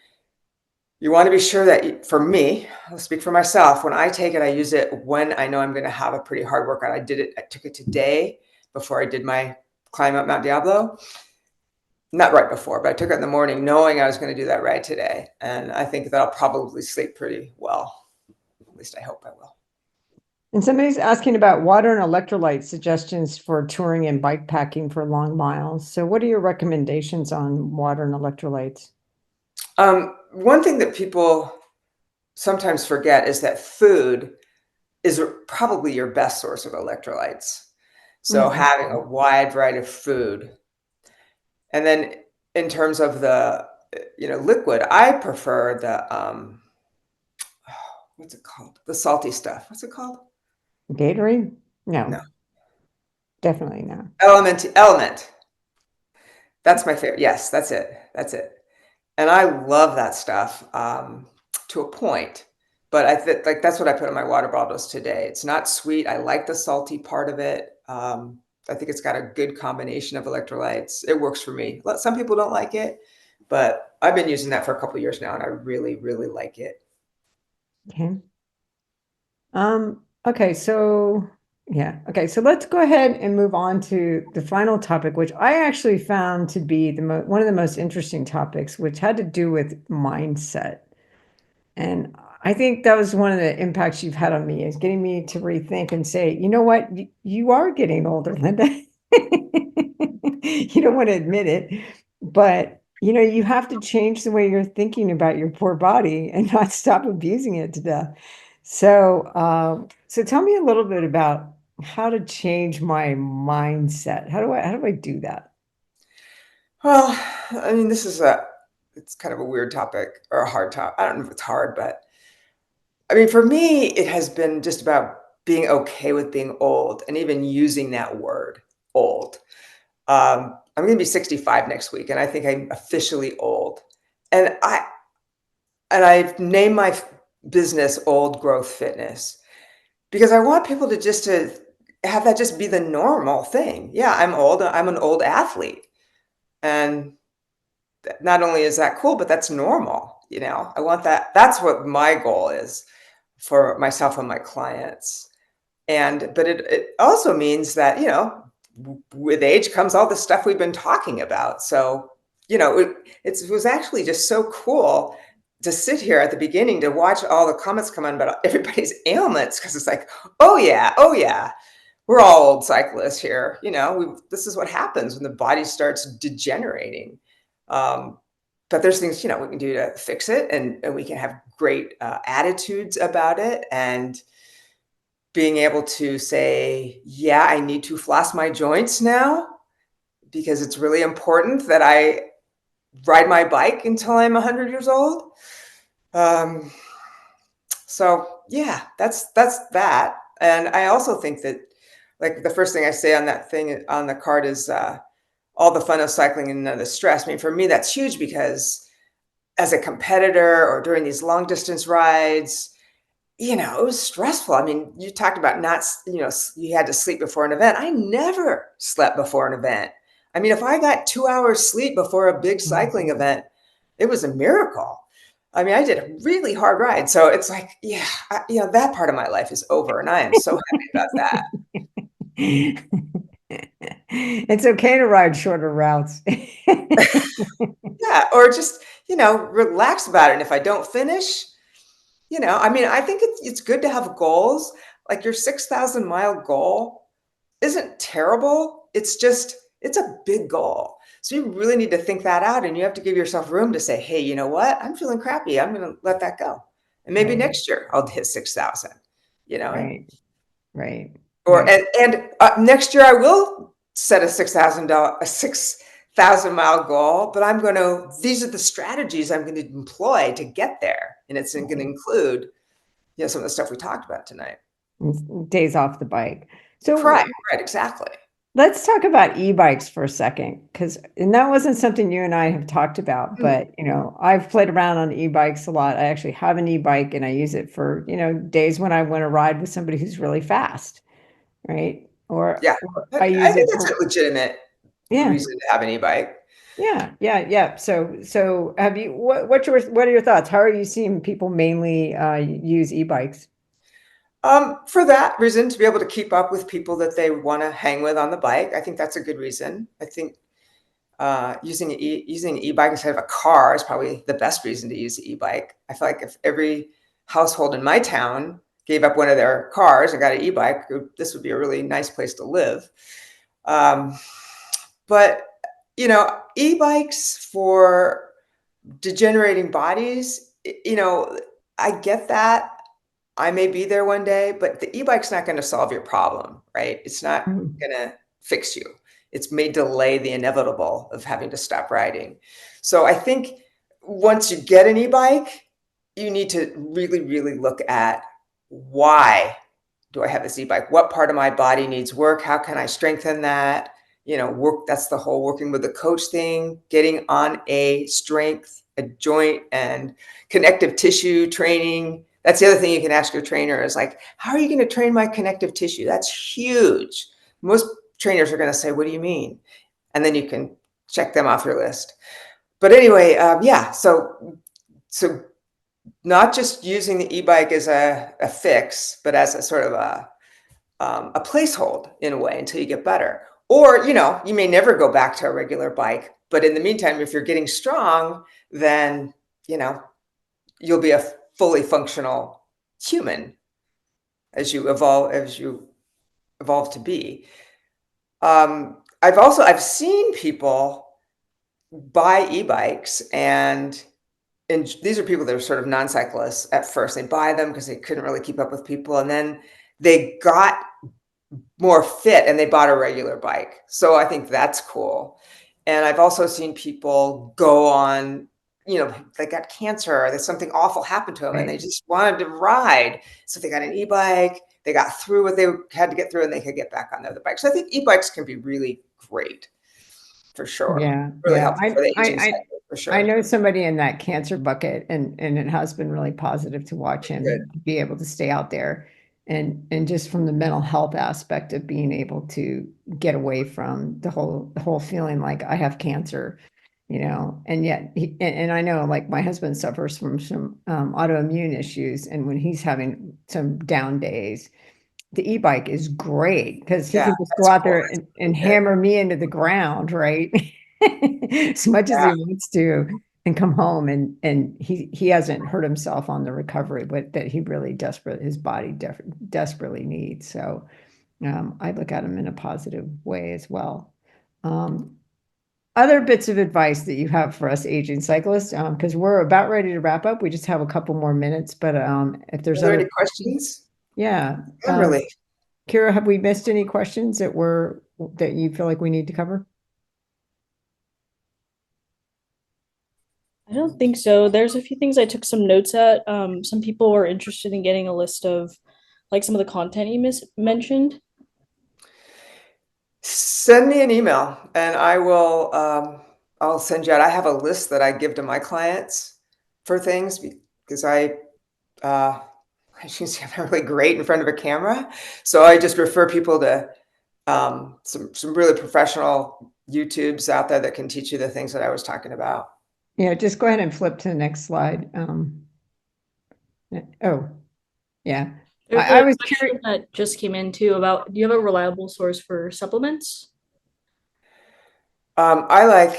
you want to be sure that, for me, I'll speak for myself, when I take it, I use it when I know I'm going to have a pretty hard workout. I took it today before I did my climb up Mount Diablo. Not right before, but I took it in the morning knowing I was going to do that ride today. And I think that I'll probably sleep pretty well. At least I hope I will. And somebody's asking about water and electrolyte suggestions for touring and bike packing for long miles. So what are your recommendations on water and electrolytes? One thing that people sometimes forget is that food is probably your best source of electrolytes. So having a wide variety of food. And then in terms of the, liquid, I prefer the, what's it called? The salty stuff. What's it called? Gatorade? No, No. definitely not. Element. That's my favorite. Yes, that's it. And I love that stuff to a point. But I think like that's what I put in my water bottles today. It's not sweet. I like the salty part of it. I think it's got a good combination of electrolytes. It works for me. Some people don't like it, but I've been using that for a couple of years now, and I really, really like it. Okay. Okay, so yeah. Okay, so let's go ahead and move on to the final topic, which I actually found to be one of the most interesting topics, which had to do with mindset. And I think that was one of the impacts you've had on me, is getting me to rethink and say, you know what, you are getting older, Linda. You don't want to admit it, but you have to change the way you're thinking about your poor body and not stop abusing it to death. So tell me a little bit about how to change my mindset. How do I do that? Well, I mean, it's kind of a weird topic, or a hard topic. I don't know if it's hard, but I mean, for me, it has been just about being okay with being old, and even using that word, old. I'm going to be 65 next week, and I think I'm officially old. And I've named my business Old Growth Fitness, because I want people to have that just be the normal thing. Yeah, I'm old. I'm an old athlete. And not only is that cool, but that's normal. I want that. That's what my goal is for myself and my clients. But it also means that, with age comes all the stuff we've been talking about. So it was actually just so cool to sit here at the beginning to watch all the comments come on about everybody's ailments, because it's like, oh yeah, we're all old cyclists here. This is what happens when the body starts degenerating. But there's things we can do to fix it, and we can have great attitudes about it, and being able to say, yeah, I need to floss my joints now because it's really important that I ride my bike until I'm 100 years old. So yeah, that's that. And I also think that, like, the first thing I say on that thing on the card is all the fun of cycling and none of the stress. I mean, for me, that's huge, because as a competitor or during these long distance rides, it was stressful. I mean, you talked about not, you had to sleep before an event. I never slept before an event. I mean, if I got 2 hours sleep before a big cycling event, it was a miracle. I mean, I did a really hard ride. So it's like, yeah, that part of my life is over, and I am so happy about that. It's okay to ride shorter routes. Yeah, or just, relax about it. And if I don't finish, I mean, I think it's good to have goals. Like, your 6,000-mile goal isn't terrible. It's a big goal. So you really need to think that out, and you have to give yourself room to say, hey, you know what? I'm feeling crappy. I'm going to let that go. And maybe Right, next year I'll hit 6,000, right, right, or, right. and next year I will set a $6,000-mile goal, but these are the strategies I'm going to employ to get there. And it's going to include, some of the stuff we talked about tonight. Days off the bike. So Right, exactly. let's talk about e-bikes for a second, and that wasn't something you and I have talked about, but I've played around on e-bikes a lot. I actually have an e-bike, and I use it for, days when I want to ride with somebody who's really fast, right? Yeah, Or I I use think it that's for, a legitimate yeah, reason to have an e-bike. yeah. So have you, what are your thoughts? How are you seeing people mainly use e-bikes? For that reason, to be able to keep up with people that they want to hang with on the bike, I think that's a good reason. I think using an e-bike instead of a car is probably the best reason to use an e-bike. I feel like if every household in my town gave up one of their cars and got an e-bike, this would be a really nice place to live. But e-bikes for degenerating bodies, I get that. I may be there one day, but the e-bike's not going to solve your problem, right? It's not Mhm. going to fix you. It's may delay the inevitable of having to stop riding. So I think once you get an e-bike, you need to really, really look at, why do I have this e-bike? What part of my body needs work? How can I strengthen that? That's the whole working with the coach thing, getting on a joint and connective tissue training. That's the other thing you can ask your trainer is, like, how are you going to train my connective tissue? That's huge. Most trainers are going to say, what do you mean? And then you can check them off your list. But anyway, yeah, so not just using the e-bike as a fix, but as a sort of a placehold in a way until you get better. Or, you may never go back to a regular bike, but in the meantime, if you're getting strong, then, you'll be a fully functional human as you evolve to be. I've seen people buy e-bikes, and these are people that are sort of non-cyclists at first. They buy them because they couldn't really keep up with people, and then they got more fit and they bought a regular bike. So I think that's cool. And I've also seen people go on, they got cancer, or there's something awful happened to them, and they Right. just wanted to ride. So they got an e-bike, they got through what they had to get through, and they could get back on the other bike. So I think e-bikes can be really great, for sure. Yeah, Really yeah. helpful for the aging cycle, for I sure. know somebody in that cancer bucket, and it has been really positive to watch Good. him be able to stay out there, and just from the mental health aspect of being able to get away from the whole feeling like I have cancer, and yet and I know, like, my husband suffers from some autoimmune issues, and when he's having some down days, the e-bike is great because he Yeah, can just go that's out cool. there That's and really good. hammer me into the ground, right? as much as Yeah. he wants to and come home and he hasn't hurt himself on the recovery, but that he really his body desperately needs. So I look at him in a positive way as well. Other bits of advice that you have for us aging cyclists, because we're about ready to wrap up. We just have a couple more minutes, but if there's Are there other any questions? yeah. Not really. Kira, have we missed any questions that you feel like we need to cover? I don't think so. There's a few things I took some notes at. Some people were interested in getting a list of like some of the content you mentioned. Send me an email and I'll send you out. I have a list that I give to my clients for things because uh, as you see, I'm not really great in front of a camera. So I just refer people to some really professional YouTubes out there that can teach you the things that I was talking about. Yeah, just go ahead and flip to the next slide. Oh, yeah. There's I a was question curious. that just came in too about, do you have a reliable source for supplements? I like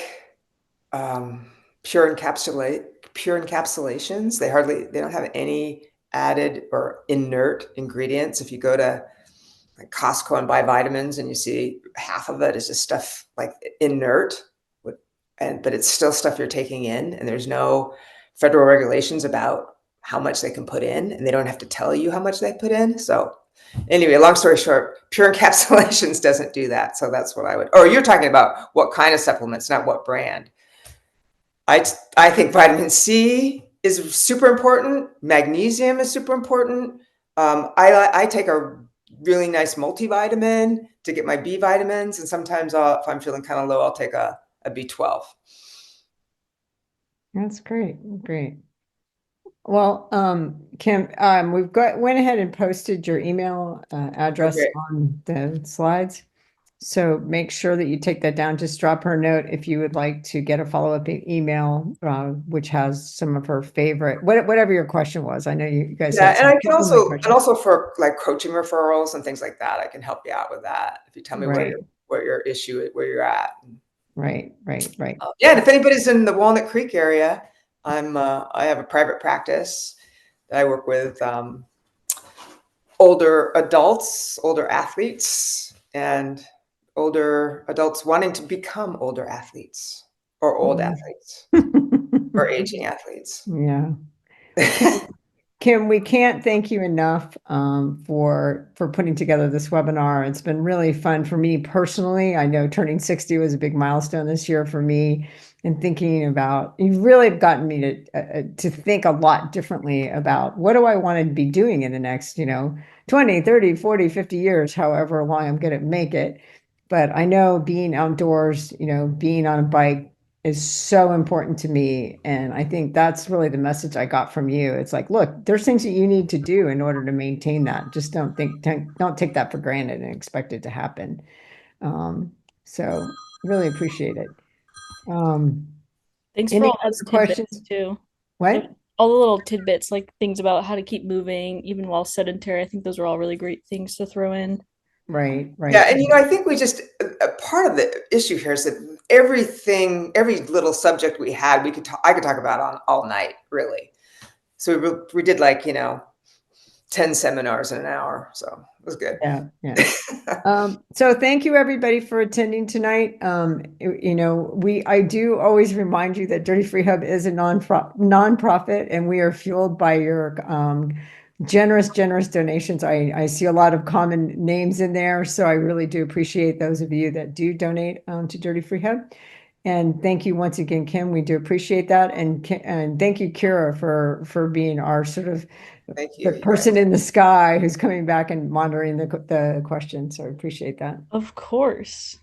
pure encapsulations. They don't have any added or inert ingredients. If you go to like Costco and buy vitamins and you see half of it is just stuff like inert, but it's still stuff you're taking in, and there's no federal regulations about how much they can put in, and they don't have to tell you how much they put in. So anyway, long story short, pure encapsulations doesn't do that. So that's what I would. Or you're talking about what kind of supplements, not what brand. I think vitamin C is super important. Magnesium is super important. I take a really nice multivitamin to get my B vitamins, and sometimes if I'm feeling kind of low, I'll take a B12. That's great. Great. Well, Kim, went ahead and posted your email address Okay. on the slides. So make sure that you take that down. Just drop her a note if you would like to get a follow-up email, which has some of her favorite, whatever your question was. I know you guys Yeah, had and some I can supplement and questions. also for like coaching referrals and things like that, I can help you out with that if you tell me Right, where your issue is, where you're at. right. Yeah, and if anybody's in the Walnut Creek area, I have a private practice that I work with older adults, older athletes, and older adults wanting to become older athletes or old athletes or aging athletes. Yeah. Well, Kim, we can't thank you enough for putting together this webinar. It's been really fun for me personally. I know turning 60 was a big milestone this year for me, and thinking about you really have gotten me to think a lot differently about what do I want to be doing in the next, 20, 30, 40, 50 years, however long I'm going to make it. But I know being outdoors, being on a bike is so important to me. And I think that's really the message I got from you. It's like, look, there's things that you need to do in order to maintain that. Just don't take that for granted and expect it to happen. So really appreciate it. Um, Thanks for any all those other tidbits questions? too. Like What? all the little tidbits, like things about how to keep moving even while sedentary. I think those are all really great things to throw in. Right. Yeah, and I think we just a part of the issue here is that every little subject we had, I could talk about on all night, really. So we did like 10 seminars in an hour, so it was good. Yeah. So thank you everybody for attending tonight. I do always remind you that Dirty Free Hub is a nonprofit, and we are fueled by your generous donations. I see a lot of common names in there, so I really do appreciate those of you that do donate to Dirty Free Hub. And thank you once again, Kim. We do appreciate that, and thank you, Kira, for being our sort of Thank the you, you person guys. in the sky who's coming back and monitoring the questions. So I appreciate that. Of course.